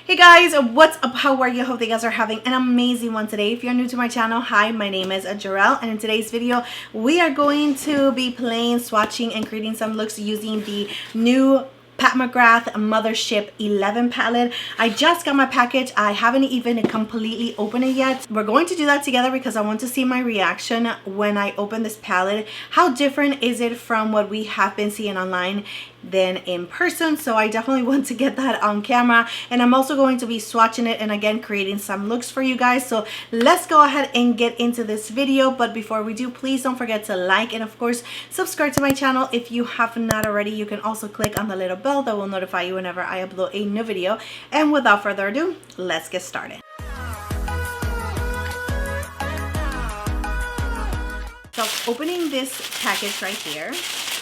Hey guys, what's up? How are you? Hope you guys are having an amazing one today. If you're new to my channel, hi, my name is Jarrell, and in today's video we are going to be playing, swatching, and creating some looks using the new Pat McGrath Mothership 11 palette. I just got my package. I haven't even completely opened it yet. We're going to do that together because I want to see my reaction when I open this palette. How different is it from what we have been seeing online than in person? So I definitely want to get that on camera, and I'm also going to be swatching it and again creating some looks for you guys. So let's go ahead and get into this video. But before we do, please don't forget to like and of course subscribe to my channel if you have not already. You can also click on the little bell that will notify you whenever I upload a new video. And without further ado, let's get started. So opening this package right here.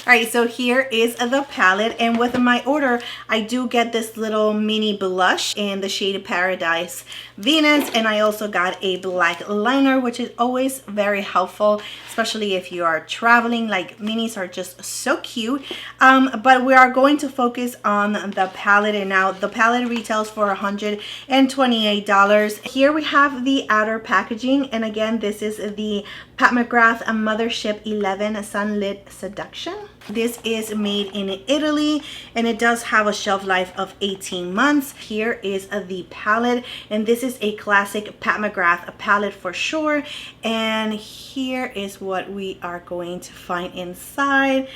All right, so here is the palette, and with my order I do get this little mini blush in the shade Paradise Venus, and I also got a black liner, which is always very helpful, especially if you are traveling. Like, minis are just so cute. But we are going to focus on the palette, and now the palette retails for $128. Here we have the outer packaging, and again, this is the Pat McGrath Mothership 11 Sunlit Seduction. This is made in Italy, and it does have a shelf life of 18 months. Here is the palette, and this is a classic Pat McGrath palette for sure. And here is what we are going to find inside.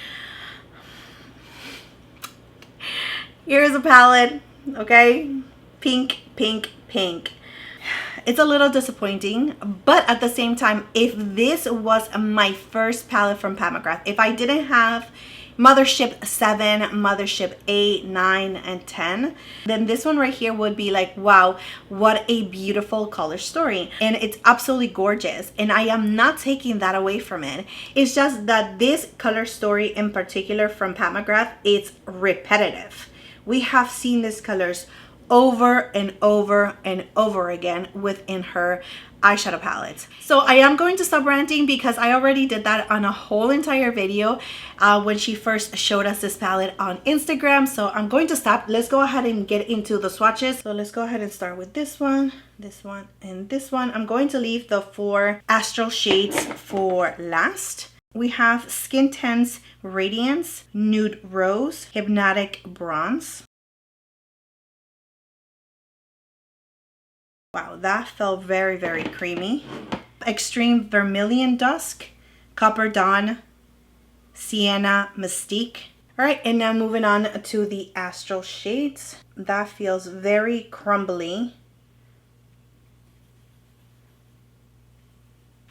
Here's a palette, okay? Pink, pink, pink. It's a little disappointing, but at the same time, if this was my first palette from Pat McGrath, if I didn't have Mothership 7, Mothership 8, 9, and 10, then this one right here would be like, wow, what a beautiful color story. And it's absolutely gorgeous, and I am not taking that away from it. It's just that this color story in particular from Pat McGrath, it's repetitive. We have seen these colors over and over and over again within her eyeshadow palettes. So I am going to stop ranting because I already did that on a whole entire video when she first showed us this palette on Instagram. So I'm going to stop. Let's go ahead and get into the swatches. So let's go ahead and start with this one, and this one. I'm going to leave the 4 astral shades for last. We have Skin Tense Radiance, Nude Rose, Hypnotic Bronze. Wow, that felt very, very creamy. Extreme Vermilion Dusk, Copper Dawn, Sienna Mystique. All right, and now moving on to the astral shades. That feels very crumbly.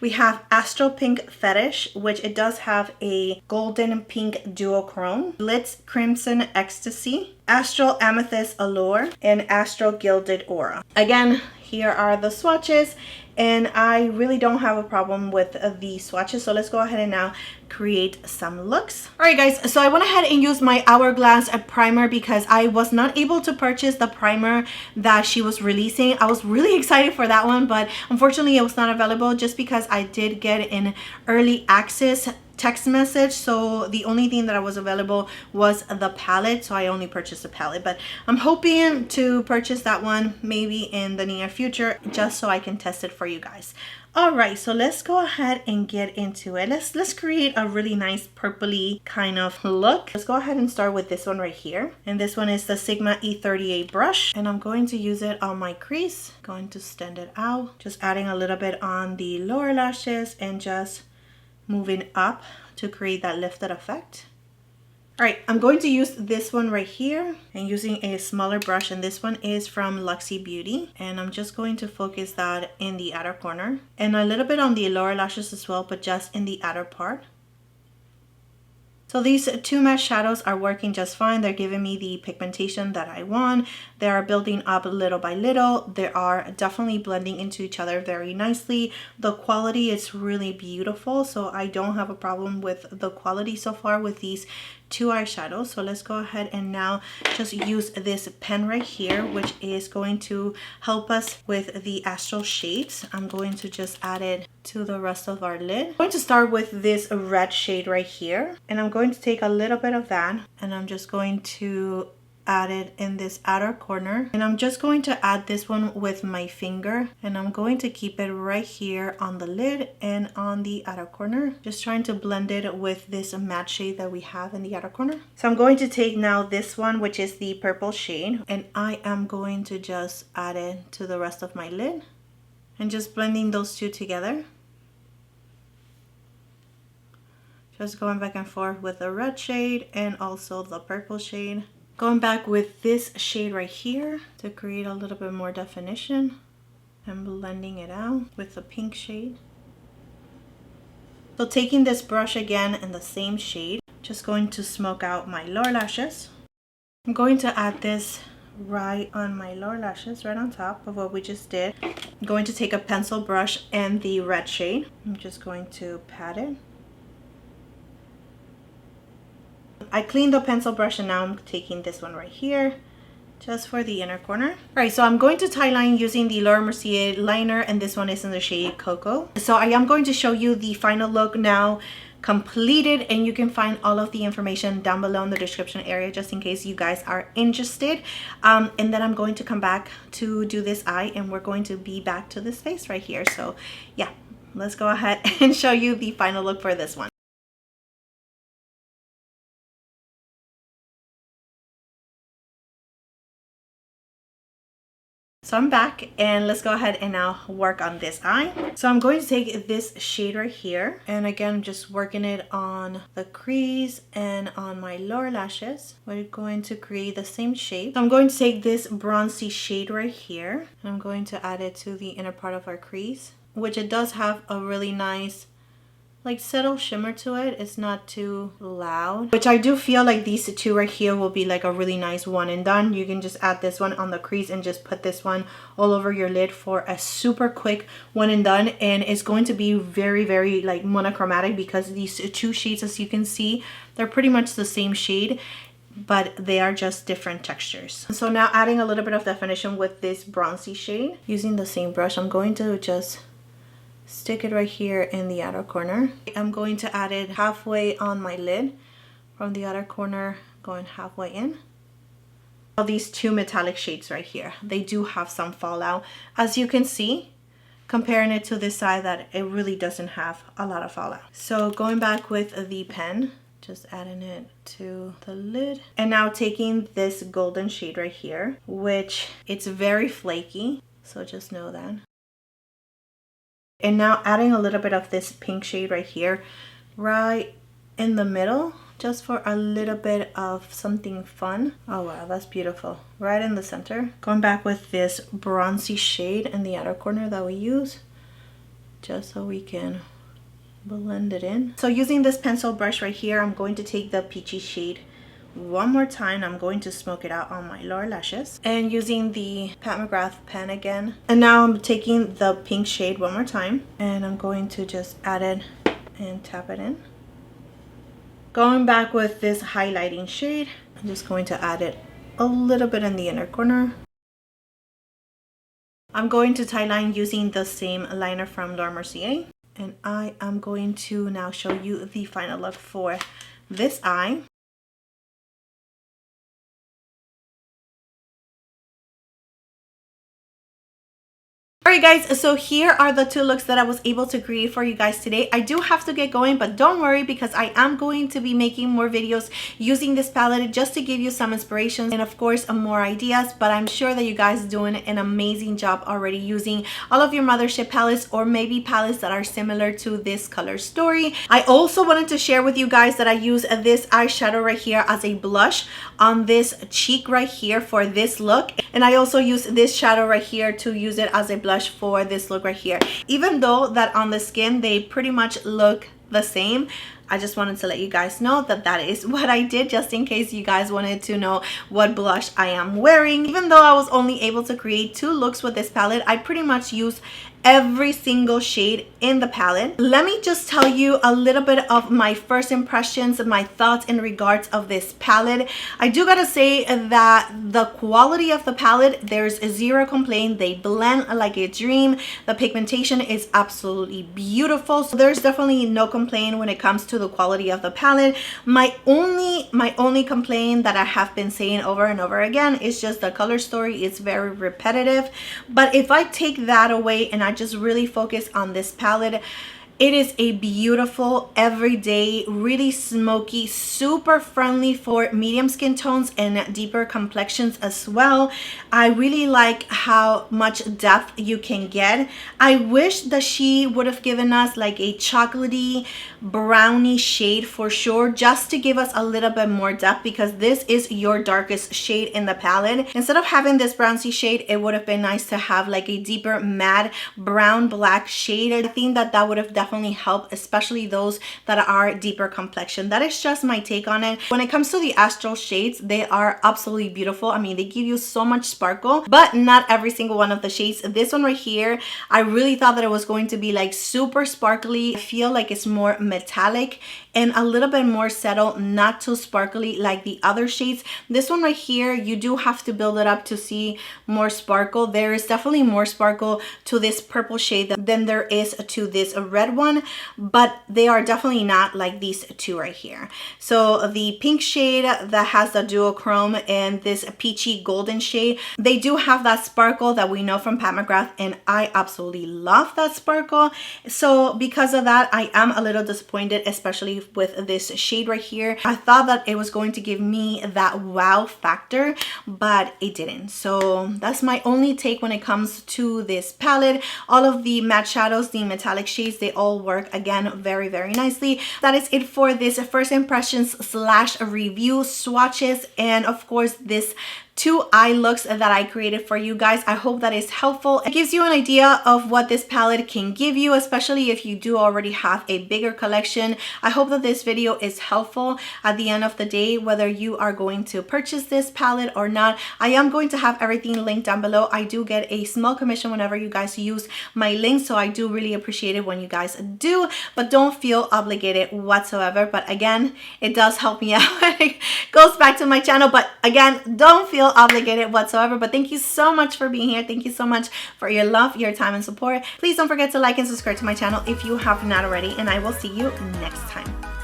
We have Astral Pink Fetish, which it does have a golden pink duochrome, Blitz Crimson Ecstasy, Astral Amethyst Allure, and Astral Gilded Aura. Again, here are the swatches, and I really don't have a problem with the swatches. So let's go ahead and now create some looks. All right guys, so I went ahead and used my Hourglass primer because I was not able to purchase the primer that she was releasing. I was really excited for that one, but unfortunately it was not available just because I did get an early access text message, so the only thing that I was available was the palette, so I only purchased the palette. But I'm hoping to purchase that one maybe in the near future just so I can test it for you guys. All right, so let's go ahead and get into it. Let's create a really nice purpley kind of look. Let's go ahead and start with this one right here, and this one is the Sigma E38 brush, and I'm going to use it on my crease. Going to stand it out, just adding a little bit on the lower lashes and just moving up to create that lifted effect. All right, I'm going to use this one right here and using a smaller brush, and this one is from Luxie Beauty, and I'm just going to focus that in the outer corner and a little bit on the lower lashes as well, but just in the outer part. So these 2 matte shadows are working just fine. They're giving me the pigmentation that I want. They are building up little by little. They are definitely blending into each other very nicely. The quality is really beautiful, so I don't have a problem with the quality so far with these 2 eyeshadows. So let's go ahead and now just use this pen right here, which is going to help us with the astral shades. I'm going to just add it to the rest of our lid. I'm going to start with this red shade right here, and I'm going to take a little bit of that, and I'm just going to add it in this outer corner, and I'm just going to add this one with my finger, and I'm going to keep it right here on the lid and on the outer corner, just trying to blend it with this matte shade that we have in the outer corner. So I'm going to take now this one, which is the purple shade, and I am going to just add it to the rest of my lid and just blending those two together. Just going back and forth with the red shade and also the purple shade. Going back with this shade right here to create a little bit more definition and blending it out with the pink shade. So taking this brush again in the same shade, just going to smoke out my lower lashes. I'm going to add this right on my lower lashes, right on top of what we just did. I'm going to take a pencil brush and the red shade. I'm just going to pat it. I cleaned the pencil brush and now I'm taking this one right here just for the inner corner. All right, so I'm going to Tightline using the Laura Mercier liner, and this one is in the shade Cocoa. So I am going to show you the final look now completed, and you can find all of the information down below in the description area just in case you guys are interested. And then I'm going to come back to do this eye, and we're going to be back to this face right here. So yeah, let's go ahead and show you the final look for this one. So I'm back, and let's go ahead and now work on this eye. So I'm going to take this shade right here, and again I'm just working it on the crease and on my lower lashes. We're going to create the same shape. So I'm going to take this bronzy shade right here, and I'm going to add it to the inner part of our crease, which it does have a really nice like subtle shimmer to it. It's not too loud, which I do feel like these two right here will be like a really nice one and done. You can just add this one on the crease and just put this one all over your lid for a super quick one and done, and it's going to be very like monochromatic because these two shades, as you can see, they're pretty much the same shade, but they are just different textures. So now adding a little bit of definition with this bronzy shade, using the same brush, I'm going to just stick it right here in the outer corner. I'm going to add it halfway on my lid from the outer corner, going halfway in. All these two metallic shades right here, they do have some fallout, as you can see, comparing it to this side that it really doesn't have a lot of fallout. So going back with the pen, just adding it to the lid, and now taking this golden shade right here, which it's very flaky, so just know that. And now adding a little bit of this pink shade right here, right in the middle, just for a little bit of something fun. Oh wow, that's beautiful. Right in the center. Going back with this bronzy shade in the outer corner that we use, just so we can blend it in. So using this pencil brush right here, I'm going to take the peachy shade one more time. I'm going to smoke it out on my lower lashes, and using the Pat McGrath pen again, and now I'm taking the pink shade one more time, and I'm going to just add it and tap it in. Going back with this highlighting shade, I'm just going to add it a little bit in the inner corner. I'm going to Tightline using the same liner from Laura Mercier, and I am going to now show you the final look for this eye. Alright guys, so here are the two looks that I was able to create for you guys today. I do have to get going, but don't worry, because I am going to be making more videos using this palette just to give you some inspiration and of course more ideas. But I'm sure that you guys are doing an amazing job already using all of your Mothership palettes, or maybe palettes that are similar to this color story. I also wanted to share with you guys that I use this eyeshadow right here as a blush on this cheek right here for this look, and I also use this shadow right here to use it as a blush for this look right here. Even though that on the skin they pretty much look the same, I just wanted to let you guys know that that is what I did, just in case you guys wanted to know what blush I am wearing. Even though I was only able to create two looks with this palette, I pretty much used every single shade in the palette. Let me just tell you a little bit of my first impressions, my thoughts in regards of this palette. I do gotta say that the quality of the palette, there's zero complaint. They blend like a dream. The pigmentation is absolutely beautiful, so there's definitely no complaint when it comes to the quality of the palette. My only complaint that I have been saying over and over again is just the color story is very repetitive. But if I take that away and I just really focus on this palette, it is a beautiful, everyday, really smoky, super friendly for medium skin tones and deeper complexions as well. I really like how much depth you can get. I wish that she would have given us like a chocolatey, brownie shade for sure, just to give us a little bit more depth, because this is your darkest shade in the palette. Instead of having this bronzy shade, it would have been nice to have like a deeper matte brown black shade. I think that that would have definitely help, especially those that are deeper complexion. That is just my take on it. When it comes to the astral shades, they are absolutely beautiful. I mean, they give you so much sparkle, but not every single one of the shades. This one right here, I really thought that it was going to be like super sparkly. I feel like it's more metallic and a little bit more settled, not too sparkly like the other shades. This one right here, you do have to build it up to see more sparkle. There is definitely more sparkle to this purple shade than there is to this red one, but they are definitely not like these two right here. So the pink shade that has the duochrome and this peachy golden shade, they do have that sparkle that we know from Pat McGrath, and I absolutely love that sparkle. So because of that, I am a little disappointed, especially with this shade right here. I thought that it was going to give me that wow factor, but it didn't. So that's my only take when it comes to this palette. All of the matte shadows, the metallic shades, they all work again very, very nicely. That is it for this first impressions / review swatches, and of course this 2 eye looks that I created for you guys. I hope that is helpful. It gives you an idea of what this palette can give you, especially if you do already have a bigger collection. I hope that this video is helpful at the end of the day, whether you are going to purchase this palette or not. I am going to have everything linked down below. I do get a small commission whenever you guys use my link, so I do really appreciate it when you guys do, but don't feel obligated whatsoever. But again, it does help me out. It goes back to my channel, but again, don't feel obligated whatsoever. But thank you so much for being here. Thank you so much for your love, your time, and support. Please don't forget to like and subscribe to my channel if you have not already, and I will see you next time.